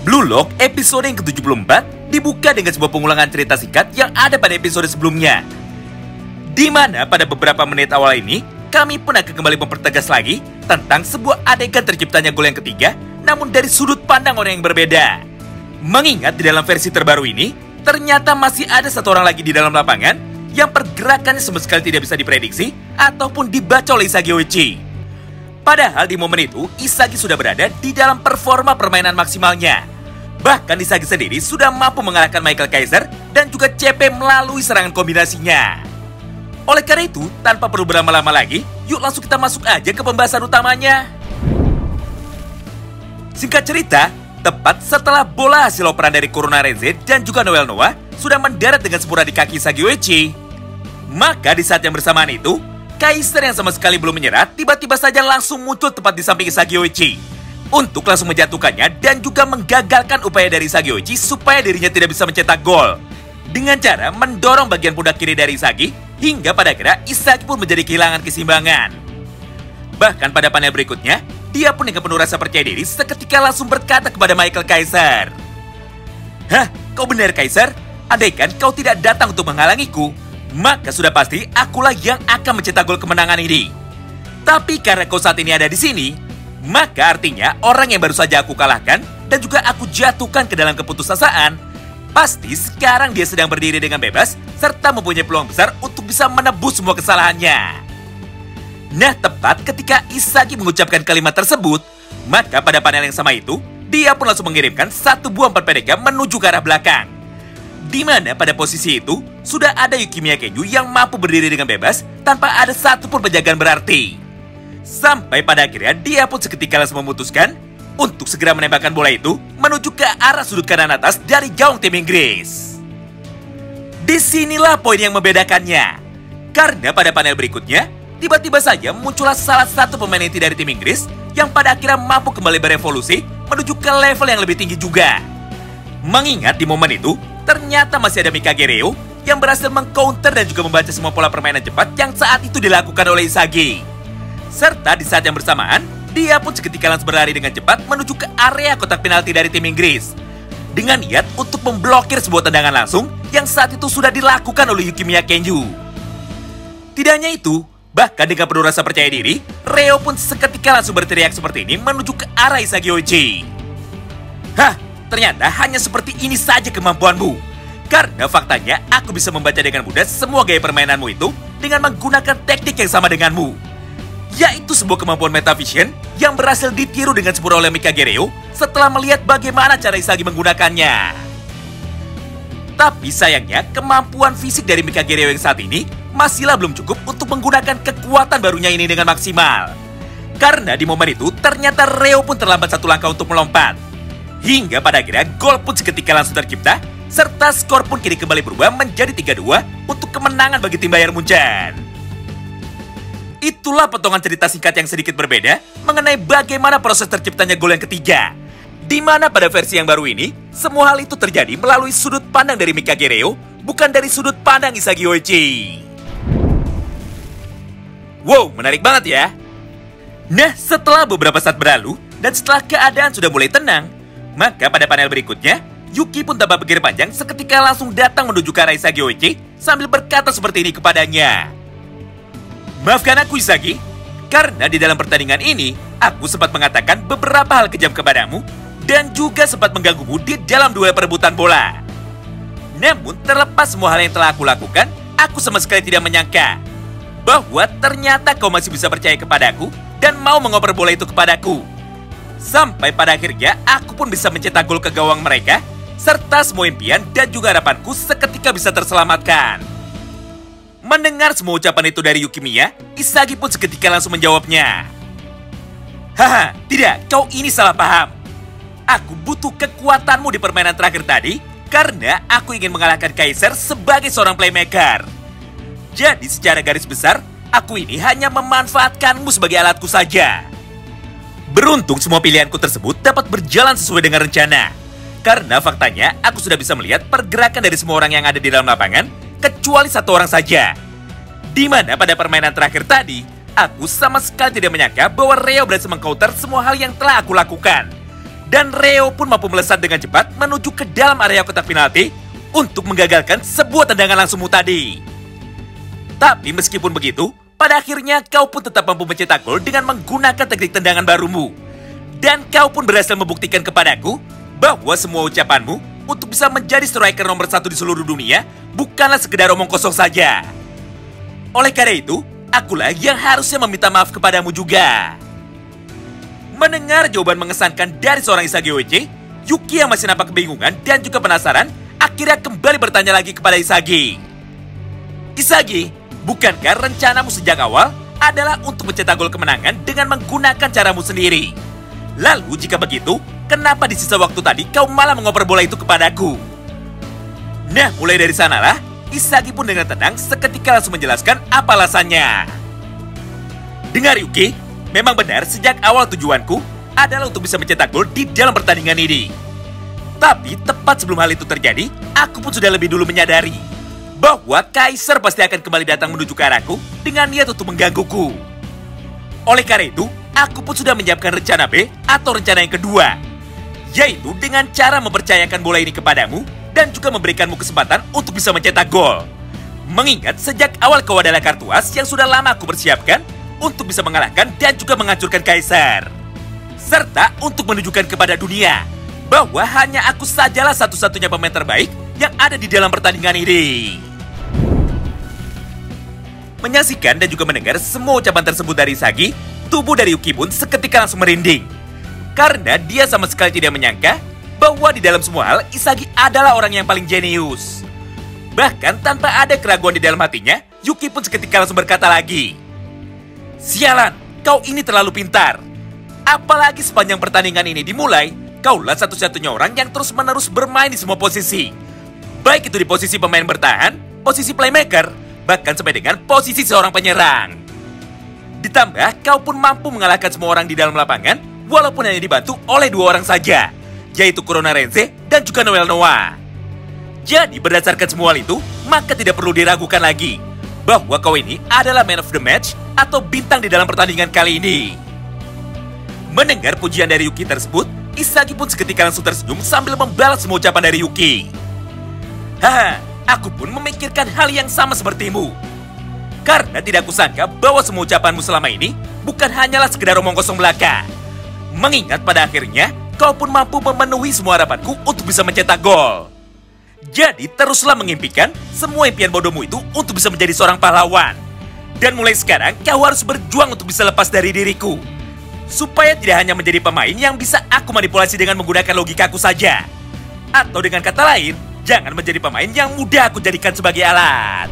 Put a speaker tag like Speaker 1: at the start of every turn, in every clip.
Speaker 1: Blue Lock episode yang ke-74 dibuka dengan sebuah pengulangan cerita singkat yang ada pada episode sebelumnya. Di mana pada beberapa menit awal ini, kami pun akan kembali mempertegas lagi tentang sebuah adegan terciptanya gol yang ketiga, namun dari sudut pandang orang yang berbeda. Mengingat di dalam versi terbaru ini, ternyata masih ada satu orang lagi di dalam lapangan yang pergerakannya sama sekali tidak bisa diprediksi ataupun dibaca oleh Isagi Oichi. Padahal di momen itu, Isagi sudah berada di dalam performa permainan maksimalnya. Bahkan Isagi sendiri sudah mampu mengalahkan Michael Kaiser dan juga CP melalui serangan kombinasinya. Oleh karena itu, tanpa perlu berlama-lama lagi, yuk langsung kita masuk aja ke pembahasan utamanya. Singkat cerita, tepat setelah bola hasil operan dari Kurona Renze dan juga Noel Noah sudah mendarat dengan sempurna di kaki Isagi Oichi, maka di saat yang bersamaan itu, Kaiser yang sama sekali belum menyerah tiba-tiba saja langsung muncul tepat di samping Isagi Oichi untuk langsung menjatuhkannya dan juga menggagalkan upaya dari Isagi Oichi supaya dirinya tidak bisa mencetak gol dengan cara mendorong bagian pundak kiri dari Isagi hingga pada akhirnya Isagi pun menjadi kehilangan keseimbangan. Bahkan pada panel berikutnya, dia pun dengan penuh rasa percaya diri seketika langsung berkata kepada Michael Kaiser, "Hah, kau benar Kaiser? Andaikan kau tidak datang untuk menghalangiku, maka sudah pasti akulah yang akan mencetak gol kemenangan ini. Tapi karena kau saat ini ada di sini, maka artinya orang yang baru saja aku kalahkan dan juga aku jatuhkan ke dalam keputusasaan, pasti sekarang dia sedang berdiri dengan bebas serta mempunyai peluang besar untuk bisa menebus semua kesalahannya." Nah, tepat ketika Isagi mengucapkan kalimat tersebut, maka pada panel yang sama itu, dia pun langsung mengirimkan satu buah 4 PDK menuju ke arah belakang. Di mana pada posisi itu, sudah ada Yukimiya Kenju yang mampu berdiri dengan bebas tanpa ada satupun penjagaan berarti. Sampai pada akhirnya dia pun seketika langsung memutuskan untuk segera menembakkan bola itu menuju ke arah sudut kanan atas dari gawang tim Inggris. Disinilah poin yang membedakannya. Karena pada panel berikutnya, tiba-tiba saja muncullah salah satu pemain inti dari tim Inggris yang pada akhirnya mampu kembali berevolusi menuju ke level yang lebih tinggi juga. Mengingat di momen itu, ternyata masih ada Mikage Reo yang berhasil mengcounter dan juga membaca semua pola permainan cepat yang saat itu dilakukan oleh Isagi. Serta di saat yang bersamaan, dia pun seketika langsung berlari dengan cepat menuju ke area kotak penalti dari tim Inggris dengan niat untuk memblokir sebuah tendangan langsung yang saat itu sudah dilakukan oleh Yukimiya Kenju. Tidak hanya itu, bahkan dengan penuh rasa percaya diri, Reo pun seketika langsung berteriak seperti ini menuju ke arah Isagi Oichi. "Hah, ternyata hanya seperti ini saja kemampuanmu. Karena faktanya aku bisa membaca dengan mudah semua gaya permainanmu itu dengan menggunakan teknik yang sama denganmu. Yaitu sebuah kemampuan metavision yang berhasil ditiru dengan sempurna oleh Mikage Reo setelah melihat bagaimana cara Isagi menggunakannya. Tapi sayangnya, kemampuan fisik dari Mikage Reo yang saat ini masihlah belum cukup untuk menggunakan kekuatan barunya ini dengan maksimal. Karena di momen itu, ternyata Reo pun terlambat satu langkah untuk melompat. Hingga pada akhirnya, gol pun seketika langsung tercipta, serta skor pun kini kembali berubah menjadi 3-2 untuk kemenangan bagi tim Bayern Munchen. Itulah potongan cerita singkat yang sedikit berbeda mengenai bagaimana proses terciptanya gol yang ketiga. Di mana pada versi yang baru ini, semua hal itu terjadi melalui sudut pandang dari Mikage Reo, bukan dari sudut pandang Isagi Oichi. Wow, menarik banget ya. Nah, setelah beberapa saat berlalu, dan setelah keadaan sudah mulai tenang, maka pada panel berikutnya, Yuki pun tanpa pikir panjang seketika langsung datang menuju ke arah Isagi Oichi sambil berkata seperti ini kepadanya. "Maafkan aku Isagi, karena di dalam pertandingan ini, aku sempat mengatakan beberapa hal kejam kepadamu dan juga sempat mengganggumu di dalam duel perebutan bola. Namun terlepas semua hal yang telah aku lakukan, aku sama sekali tidak menyangka bahwa ternyata kau masih bisa percaya kepadaku dan mau mengoper bola itu kepadaku. Sampai pada akhirnya aku pun bisa mencetak gol ke gawang mereka, serta semua impian dan juga harapanku seketika bisa terselamatkan." Mendengar semua ucapan itu dari Yukimiya, Isagi pun seketika langsung menjawabnya. "Haha, tidak, kau ini salah paham. Aku butuh kekuatanmu di permainan terakhir tadi karena aku ingin mengalahkan Kaiser sebagai seorang playmaker. Jadi secara garis besar, aku ini hanya memanfaatkanmu sebagai alatku saja. Beruntung semua pilihanku tersebut dapat berjalan sesuai dengan rencana. Karena faktanya, aku sudah bisa melihat pergerakan dari semua orang yang ada di dalam lapangan, kecuali satu orang saja. Di mana pada permainan terakhir tadi, Aku sama sekali tidak menyangka bahwa Reo berhasil mengcounter semua hal yang telah aku lakukan. Dan Reo pun mampu melesat dengan cepat menuju ke dalam area kotak penalti untuk menggagalkan sebuah tendangan langsungmu tadi. Tapi meskipun begitu, pada akhirnya kau pun tetap mampu mencetak gol dengan menggunakan teknik tendangan barumu. Dan kau pun berhasil membuktikan kepadaku bahwa semua ucapanmu untuk bisa menjadi striker nomor 1 di seluruh dunia bukanlah sekedar omong kosong saja. Oleh karena itu, akulah yang harusnya meminta maaf kepadamu juga. Mendengar jawaban mengesankan dari seorang Isagi Oichi, Yuki yang masih nampak kebingungan dan juga penasaran akhirnya kembali bertanya lagi kepada Isagi. Isagi, bukankah rencanamu sejak awal adalah untuk mencetak gol kemenangan dengan menggunakan caramu sendiri? Lalu jika begitu, kenapa di sisa waktu tadi kau malah mengoper bola itu kepadaku? Nah, mulai dari sanalah, Isagi pun dengan tenang seketika langsung menjelaskan apa alasannya. Dengar Yuki, memang benar sejak awal tujuanku adalah untuk bisa mencetak gol di dalam pertandingan ini. Tapi tepat sebelum hal itu terjadi, aku pun sudah lebih dulu menyadari bahwa Kaiser pasti akan kembali datang menuju ke arahku dengan niat untuk menggangguku. Oleh karena itu, aku pun sudah menyiapkan rencana B atau rencana yang kedua, yaitu dengan cara mempercayakan bola ini kepadamu dan juga memberikanmu kesempatan untuk bisa mencetak gol. Mengingat sejak awal kau adalah kartu as yang sudah lama aku persiapkan untuk bisa mengalahkan dan juga menghancurkan Kaiser. Serta untuk menunjukkan kepada dunia bahwa hanya aku sajalah satu-satunya pemain terbaik yang ada di dalam pertandingan ini. Menyaksikan dan juga mendengar semua ucapan tersebut dari Isagi, tubuh dari Yuki pun seketika langsung merinding. Karena dia sama sekali tidak menyangka bahwa di dalam semua hal Isagi adalah orang yang paling jenius. Bahkan tanpa ada keraguan di dalam hatinya, Yuki pun seketika langsung berkata lagi, "Sialan, kau ini terlalu pintar. Apalagi sepanjang pertandingan ini dimulai, kaulah satu-satunya orang yang terus-menerus bermain di semua posisi. Baik itu di posisi pemain bertahan, posisi playmaker, bahkan sampai dengan posisi seorang penyerang. Ditambah, kau pun mampu mengalahkan semua orang di dalam lapangan, walaupun hanya dibantu oleh 2 orang saja, yaitu Corona Renze dan juga Noel Noah. Jadi berdasarkan semua hal itu, maka tidak perlu diragukan lagi bahwa kau ini adalah man of the match atau bintang di dalam pertandingan kali ini." Mendengar pujian dari Yuki tersebut, Isagi pun seketika langsung tersenyum sambil membalas semua ucapan dari Yuki. "Haha, aku pun memikirkan hal yang sama sepertimu. Karena tidak kusangka bahwa semua ucapanmu selama ini bukan hanyalah sekedar omong kosong belaka. Mengingat pada akhirnya, kau pun mampu memenuhi semua harapanku untuk bisa mencetak gol. Jadi teruslah mengimpikan semua impian bodohmu itu untuk bisa menjadi seorang pahlawan. Dan mulai sekarang, kau harus berjuang untuk bisa lepas dari diriku. Supaya tidak hanya menjadi pemain yang bisa aku manipulasi dengan menggunakan logikaku saja. Atau dengan kata lain, jangan menjadi pemain yang mudah aku jadikan sebagai alat."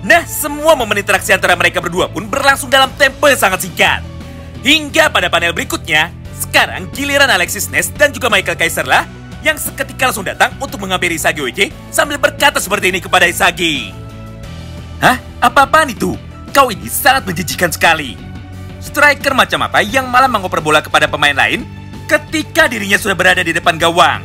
Speaker 1: Nah, semua momen interaksi antara mereka berdua pun berlangsung dalam tempo yang sangat singkat. Hingga pada panel berikutnya, sekarang giliran Alexis Ness dan juga Michael Kaiser lah yang seketika langsung datang untuk menghampiri Isagi Oichi sambil berkata seperti ini kepada Isagi. "Hah? Apa-apaan itu? Kau ini sangat menjijikan sekali. Striker macam apa yang malah mengoper bola kepada pemain lain ketika dirinya sudah berada di depan gawang?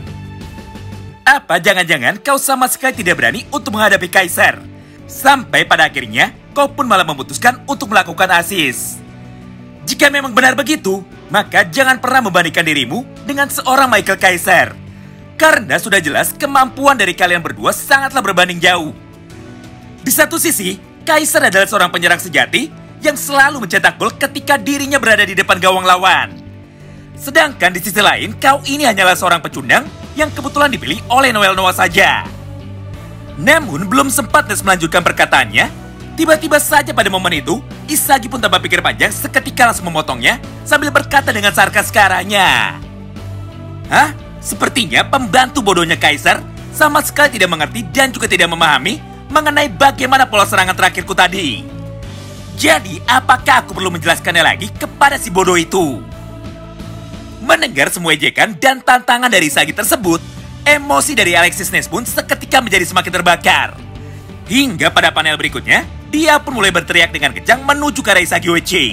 Speaker 1: Apa jangan-jangan kau sama sekali tidak berani untuk menghadapi Kaiser? Sampai pada akhirnya kau pun malah memutuskan untuk melakukan assist. Jika memang benar begitu, maka jangan pernah membandingkan dirimu dengan seorang Michael Kaiser. Karena sudah jelas kemampuan dari kalian berdua sangatlah berbanding jauh. Di satu sisi, Kaiser adalah seorang penyerang sejati yang selalu mencetak gol ketika dirinya berada di depan gawang lawan. Sedangkan di sisi lain, kau ini hanyalah seorang pecundang yang kebetulan dipilih oleh Noel Noah saja." Namun belum sempat Ness melanjutkan perkataannya, tiba-tiba saja pada momen itu, Isagi pun tanpa pikir panjang seketika langsung memotongnya sambil berkata dengan sarkas ke arahnya. "Hah? Sepertinya pembantu bodohnya Kaiser sama sekali tidak mengerti dan juga tidak memahami mengenai bagaimana pola serangan terakhirku tadi. Jadi, apakah aku perlu menjelaskannya lagi kepada si bodoh itu?" Mendengar semua ejekan dan tantangan dari Isagi tersebut, emosi dari Alexis Ness pun seketika menjadi semakin terbakar. Hingga pada panel berikutnya, dia pun mulai berteriak dengan kencang menuju ke arah Isagi Oichi.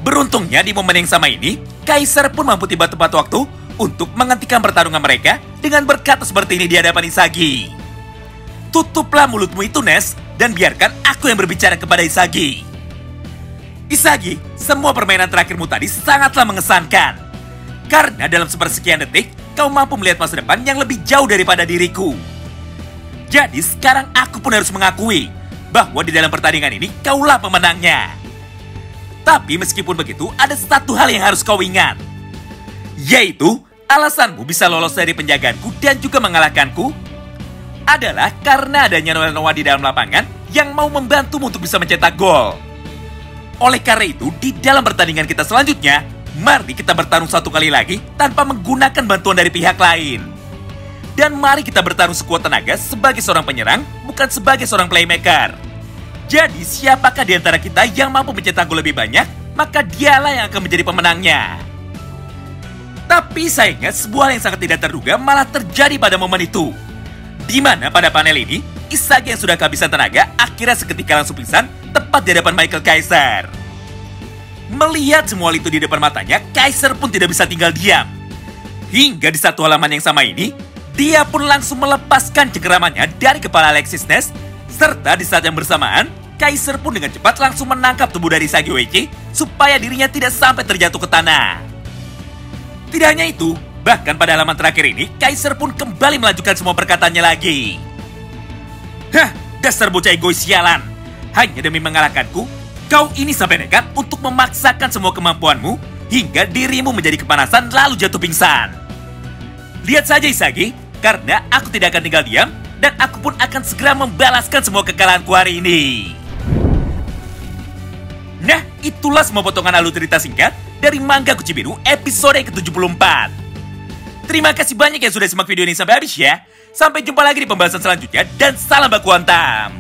Speaker 1: Beruntungnya di momen yang sama ini, Kaiser pun mampu tiba tepat waktu untuk menghentikan pertarungan mereka dengan berkata seperti ini di hadapan Isagi. "Tutuplah mulutmu itu, Ness. dan biarkan aku yang berbicara kepada Isagi. Isagi, semua permainan terakhirmu tadi sangatlah mengesankan. Karena dalam sepersekian detik, kau mampu melihat masa depan yang lebih jauh daripada diriku. Jadi sekarang aku pun harus mengakui bahwa di dalam pertandingan ini kaulah pemenangnya. Tapi meskipun begitu, ada satu hal yang harus kau ingat. Yaitu, alasanmu bisa lolos dari penjagaanku dan juga mengalahkanku adalah karena adanya Noel Noah di dalam lapangan yang mau membantumu untuk bisa mencetak gol. Oleh karena itu, di dalam pertandingan kita selanjutnya, mari kita bertarung satu kali lagi tanpa menggunakan bantuan dari pihak lain. Dan mari kita bertarung sekuat tenaga sebagai seorang penyerang, bukan sebagai seorang playmaker. Jadi siapakah di antara kita yang mampu mencetak gol lebih banyak, maka dialah yang akan menjadi pemenangnya. Tapi sayangnya sebuah hal yang sangat tidak terduga malah terjadi pada momen itu. Di mana pada panel ini, Isagi yang sudah kehabisan tenaga akhirnya seketika langsung pingsan tepat di hadapan Michael Kaiser. Melihat semua itu di depan matanya, Kaiser pun tidak bisa tinggal diam. Hingga di satu halaman yang sama ini, dia pun langsung melepaskan cengkeramannya dari kepala Alexis Ness, serta di saat yang bersamaan, Kaiser pun dengan cepat langsung menangkap tubuh dari Isagi Uechi supaya dirinya tidak sampai terjatuh ke tanah. Tidak hanya itu, bahkan pada halaman terakhir ini, Kaiser pun kembali melanjutkan semua perkataannya lagi. Hah, dasar bocah egois sialan. Hanya demi mengalahkanku, kau ini sampai nekat untuk memaksakan semua kemampuanmu hingga dirimu menjadi kepanasan lalu jatuh pingsan. Lihat saja Isagi, karena aku tidak akan tinggal diam dan aku pun akan segera membalaskan semua kekalahanku hari ini. Nah, itulah semua potongan alur cerita singkat dari manga Kuchibiru episode ke-74. Terima kasih banyak yang sudah simak video ini sampai habis ya. Sampai jumpa lagi di pembahasan selanjutnya dan salam baku hantam.